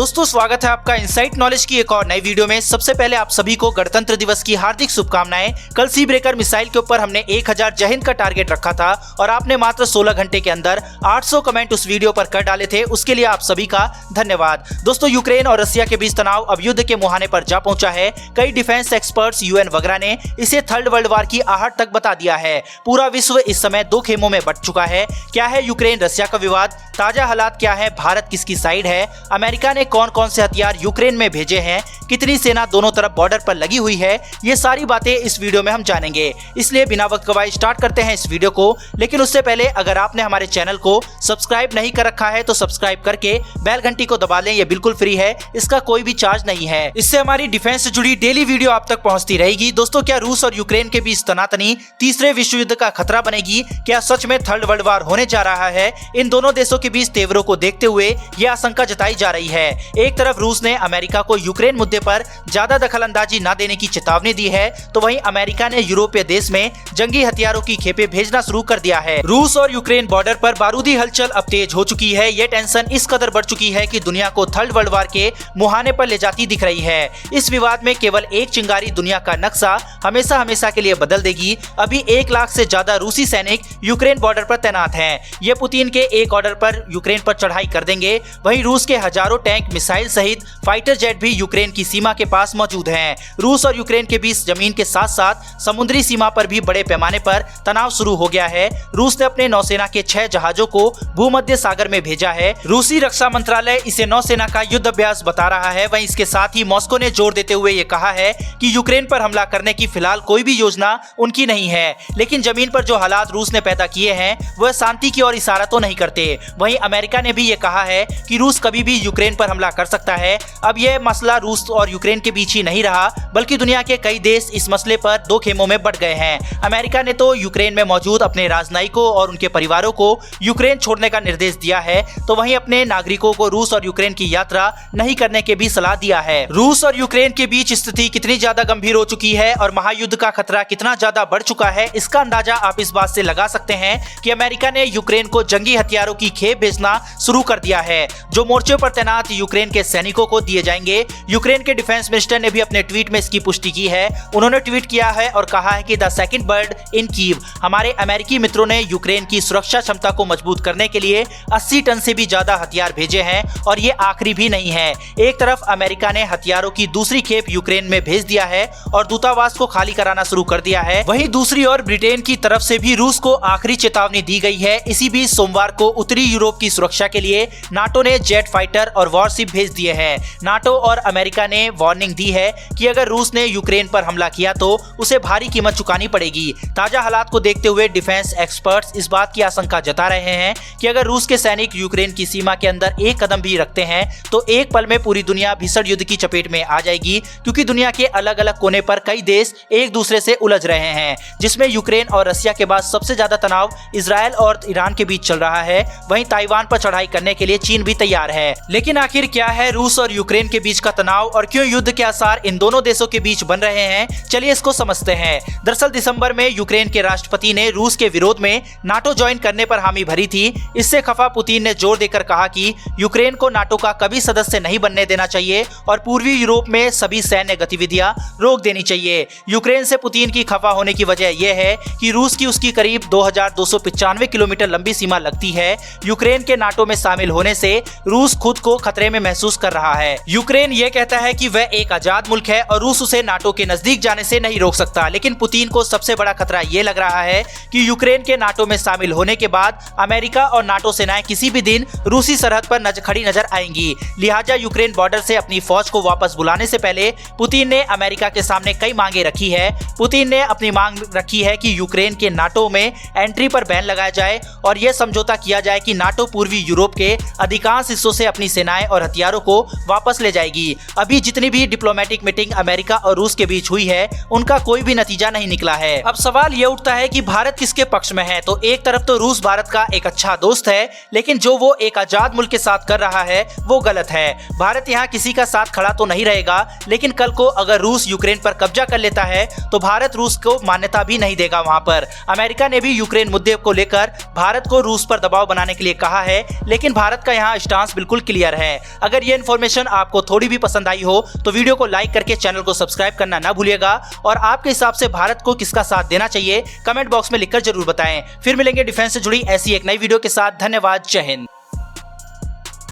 दोस्तों स्वागत है आपका इनसाइट नॉलेज की एक और नई वीडियो में। सबसे पहले आप सभी को गणतंत्र दिवस की हार्दिक शुभकामनाएं। कल सी ब्रेकर मिसाइल के ऊपर हमने 1000 जय हिंद का टारगेट रखा था और आपने मात्र 16 घंटे के अंदर 800 कमेंट उस वीडियो पर कर डाले थे, उसके लिए आप सभी का धन्यवाद। दोस्तों यूक्रेन और रसिया के बीच तनाव अब युद्ध के मुहाने पर जा पहुंचा है। कई डिफेंस एक्सपर्ट्स, यूएन वगैरह ने इसे थर्ड वर्ल्ड वार की आहट तक बता दिया है। पूरा विश्व इस समय दो खेमों में बंट चुका है। क्या है यूक्रेन रसिया का विवाद, ताजा हालात क्या है, भारत किसकी साइड है, अमेरिका ने कौन कौन से हथियार यूक्रेन में भेजे हैं, कितनी सेना दोनों तरफ बॉर्डर पर लगी हुई है, ये सारी बातें इस वीडियो में हम जानेंगे। इसलिए बिना वक्त गवाए स्टार्ट करते हैं इस वीडियो को। लेकिन उससे पहले अगर आपने हमारे चैनल को सब्सक्राइब नहीं कर रखा है तो सब्सक्राइब करके बेल घंटी को दबा लें, ये बिल्कुल फ्री है, इसका कोई भी चार्ज नहीं है। इससे हमारी डिफेंस से जुड़ी डेली वीडियो आप तक पहुंचती रहेगी। दोस्तों क्या रूस और यूक्रेन के बीच तनातनी तीसरे विश्व युद्ध का खतरा बनेगी? क्या सच में थर्ड वर्ल्ड वार होने जा रहा है? इन दोनों देशों के बीच तेवरों को देखते हुए यह आशंका जताई जा रही है। एक तरफ रूस ने अमेरिका को यूक्रेन मुद्दे पर ज्यादा दखलंदाजी न देने की चेतावनी दी है, तो वहीं अमेरिका ने यूरोपीय देश में जंगी हथियारों की खेपें भेजना शुरू कर दिया है। रूस और यूक्रेन बॉर्डर पर बारूदी हलचल अब तेज हो चुकी है। ये टेंशन इस कदर बढ़ चुकी है कि दुनिया को थर्ड वर्ल्ड वार के मुहाने पर ले जाती दिख रही है। इस विवाद में केवल एक चिंगारी दुनिया का नक्शा हमेशा हमेशा के लिए बदल देगी। अभी 1 लाख से ज्यादा रूसी सैनिक यूक्रेन बॉर्डर पर तैनात हैं। ये पुतिन के एक ऑर्डर पर यूक्रेन पर चढ़ाई कर देंगे। वहीं रूस के हजारों टैंक, मिसाइल सहित फाइटर जेट भी यूक्रेन की सीमा के पास मौजूद हैं। रूस और यूक्रेन के बीच जमीन के साथ साथ समुद्री सीमा पर भी बड़े पैमाने पर तनाव शुरू हो गया है। रूस ने अपने नौसेना के 6 जहाजों को भूमध्य सागर में भेजा है। रूसी रक्षा मंत्रालय इसे नौसेना का युद्ध अभ्यास बता रहा है। वहीं इसके साथ ही मॉस्को ने जोर देते हुए ये कहा है कि यूक्रेन पर हमला करने की फिलहाल कोई भी योजना उनकी नहीं है, लेकिन जमीन पर जो हालात रूस ने पैदा किए हैं वह शांति की ओर इशारा तो नहीं करते। वहीं अमेरिका ने भी ये कहा है कि रूस कभी भी यूक्रेन पर हमला कर सकता है। अब यह मसला रूस और यूक्रेन के बीच ही नहीं रहा, बल्कि दुनिया के कई देश इस मसले पर दो खेमों में बंट गए हैं। अमेरिका ने तो यूक्रेन में मौजूद अपने राजनयिकों और उनके परिवारों को यूक्रेन छोड़ने का निर्देश दिया है, तो वहीं अपने नागरिकों को रूस और यूक्रेन की यात्रा नहीं करने के भी सलाह दिया है। रूस और यूक्रेन के बीच स्थिति कितनी ज्यादा गंभीर हो चुकी है और महायुद्ध का खतरा कितना ज्यादा बढ़ चुका है, इसका अंदाजा आप इस बात से लगा सकते हैं कि अमेरिका ने यूक्रेन को जंगी हथियारों की खेप भेजना शुरू कर दिया है, जो मोर्चे पर तैनात यूक्रेन के सैनिकों को दिए जाएंगे। यूक्रेन के डिफेंस मिनिस्टर ने भी अपने ट्वीट में इसकी पुष्टि की है। उन्होंने ट्वीट किया है और कहा है कि the second bird in Kyiv, हमारे अमेरिकी मित्रों ने यूक्रेन की सुरक्षा क्षमता को मजबूत करने के लिए 80 टन से भी ज्यादा हथियार भेजे हैं और ये आखिरी भी नहीं है। एक तरफ अमेरिका ने हथियारों की दूसरी खेप यूक्रेन में भेज दिया है और दूतावास को खाली कराना शुरू कर दिया है। वहीं दूसरी ओर ब्रिटेन की तरफ से भी रूस को आखिरी चेतावनी दी गई है। इसी बीच सोमवार को उत्तरी यूरोप की सुरक्षा के लिए नाटो ने जेट फाइटर और वॉरशिप भेज दिए हैं। नाटो और अमेरिका ने वार्निंग दी है कि अगर रूस ने यूक्रेन पर हमला किया तो उसे भारी कीमत चुकानी पड़ेगी। ताजा हालात को देखते हुए डिफेंस एक्सपर्ट्स इस बात की आशंका जता रहे हैं कि अगर रूस के सैनिक यूक्रेन की सीमा के अंदर एक कदम भी रखते हैं तो एक पल में पूरी दुनिया भीषण युद्ध की चपेट में आ जाएगी, क्योंकि दुनिया के अलग अलग कोने पर कई देश एक दूसरे से उलझ रहे हैं, जिसमें यूक्रेन और रसिया के बाद सबसे ज्यादा तनाव इजरायल और ईरान के बीच चल रहा है। वहीं ताइवान पर चढ़ाई करने के लिए चीन भी तैयार है। लेकिन आखिर क्या है रूस और यूक्रेन के बीच का तनाव और क्यों युद्ध के आसार इन दोनों देशों के बीच बन रहे हैं, चलिए इसको समझते हैं। दरअसल दिसंबर में यूक्रेन के राष्ट्रपति ने रूस के विरोध में नाटो ज्वाइन करने पर हामी भरी थी। इससे खफा पुतिन ने जोर देकर कहा कि यूक्रेन को नाटो का कभी सदस्य नहीं बनने देना चाहिए और पूर्वी यूरोप में सभी सैन्य गतिविधियां रोक देनी चाहिए। यूक्रेन से पुतिन की खफा होने की वजह यह है कि रूस की उसकी करीब 2295 किलोमीटर लंबी सीमा लगती है। यूक्रेन के नाटो में शामिल होने से रूस खुद को खतरे में महसूस कर रहा है। यूक्रेन ये कहता है कि वह एक आजाद मुल्क है और रूस उसे नाटो के नजदीक जाने से नहीं रोक सकता। लेकिन पुतिन को सबसे बड़ा खतरा ये लग रहा है कि यूक्रेन के नाटो में शामिल होने के बाद अमेरिका और नाटो सेनाएं किसी भी दिन रूसी सरहद पर खड़ी नजर आएंगी। लिहाजा यूक्रेन बॉर्डर से अपनी फौज को वापस बुलाने से पहले पुतिन ने अमेरिका के सामने कई मांगे रखी है। पुतिन ने अपनी मांग रखी है कि यूक्रेन के नाटो में एंट्री पर बैन लगाया जाए और यह समझौता किया जाए कि नाटो पूर्वी यूरोप के अधिकांश हिस्सों से अपनी सेनाएं और हथियारों को वापस ले जाएगी। अभी जितनी भी डिप्लोमेटिक मीटिंग अमेरिका और रूस के बीच हुई है उनका कोई भी नतीजा नहीं निकला है। अब सवाल ये उठता है कि भारत किसके पक्ष में है। तो एक तरफ तो रूस भारत का एक अच्छा दोस्त है, लेकिन जो वो एक आजाद मुल्क के साथ कर रहा है वो गलत है। भारत यहाँ किसी का साथ खड़ा तो नहीं रहेगा, लेकिन कल को अगर रूस यूक्रेन पर कब्जा कर लेता है तो भारत रूस को मान्यता भी नहीं देगा वहां पर। अमेरिका ने भी यूक्रेन मुद्दे को लेकर भारत को रूस पर दबाव बनाने के लिए कहा है, लेकिन भारत का यहाँ स्टांस बिल्कुल क्लियर है। अगर ये इन्फॉर्मेशन आपको थोड़ी भी पसंद आई हो तो वीडियो को लाइक करके चैनल को सब्सक्राइब करना ना भूलिएगा और आपके हिसाब से भारत को किसका साथ देना चाहिए कमेंट बॉक्स में लिखकर जरूर बताएं। फिर मिलेंगे डिफेंस से जुड़ी ऐसी एक नई वीडियो के साथ। धन्यवाद। जय हिंद।